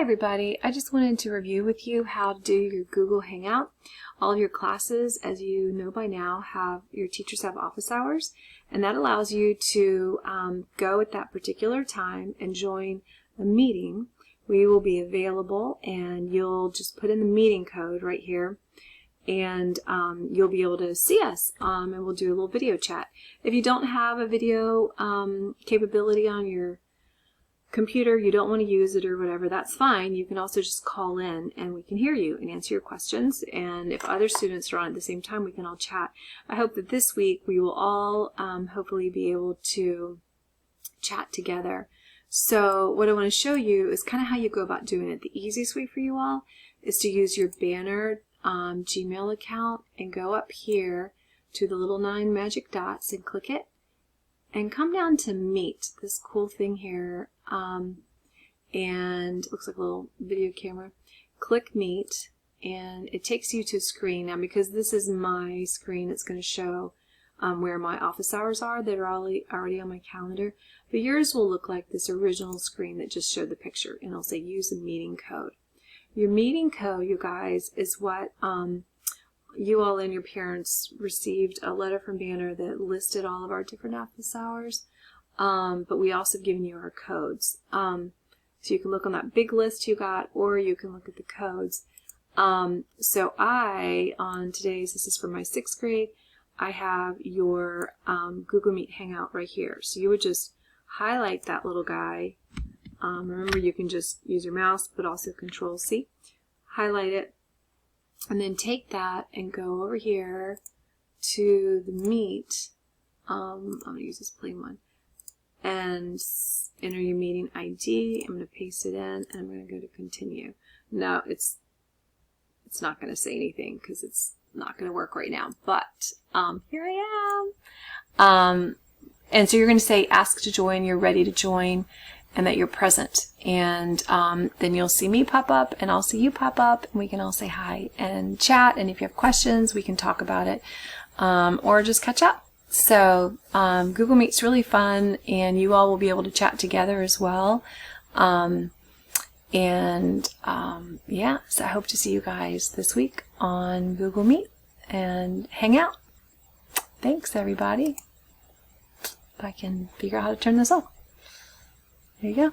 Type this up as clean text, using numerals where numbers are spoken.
everybody. I just wanted to review with you how to do your Google Hangout. All of your classes, as you know by now, have your teachers have office hours, and that allows you to go at that particular time and join a meeting. We will be available, and you'll just put in the meeting code right here, and you'll be able to see us, and we'll do a little video chat. If you don't have a video capability on your computer, you don't want to use it or whatever, that's fine. You can also just call in and we can hear you and answer your questions, and if other students are on at the same time, we can all chat. I hope that this week we will all hopefully be able to chat together. So what I want to show you is kind of how you go about doing it. The easiest way for you all is to use your Banner Gmail account and go up here to the little 9 magic dots and click it and come down to Meet, this cool thing here, and it looks like a little video camera. Click Meet and it takes you to a screen. Now because this is my screen, it's going to show where my office hours are that are already on my calendar, but yours will look like this original screen that just showed the picture, and it'll say use a meeting code. Your meeting code, you guys, is what you all and your parents received a letter from Banner that listed all of our different office hours, but we also have given you our codes. So you can look on that big list you got, or you can look at the codes. So on today's, this is for my 6th grade, I have your Google Meet Hangout right here. So you would just highlight that little guy. Remember, you can just use your mouse, but also Control-C. Highlight it, and then take that and go over here to the Meet. I'm going to use this plain one. And enter your meeting ID. I'm going to paste it in, and I'm going to go to Continue. Now, it's not going to say anything because it's not going to work right now, but here I am. And so you're going to say ask to join, you're ready to join, and that you're present, and then you'll see me pop up and I'll see you pop up, and we can all say hi and chat, and if you have questions we can talk about it, or just catch up. So Google Meet's really fun, and you all will be able to chat together as well, yeah, so I hope to see you guys this week on Google Meet and hang out. Thanks everybody. If I can figure out how to turn this off. There you go.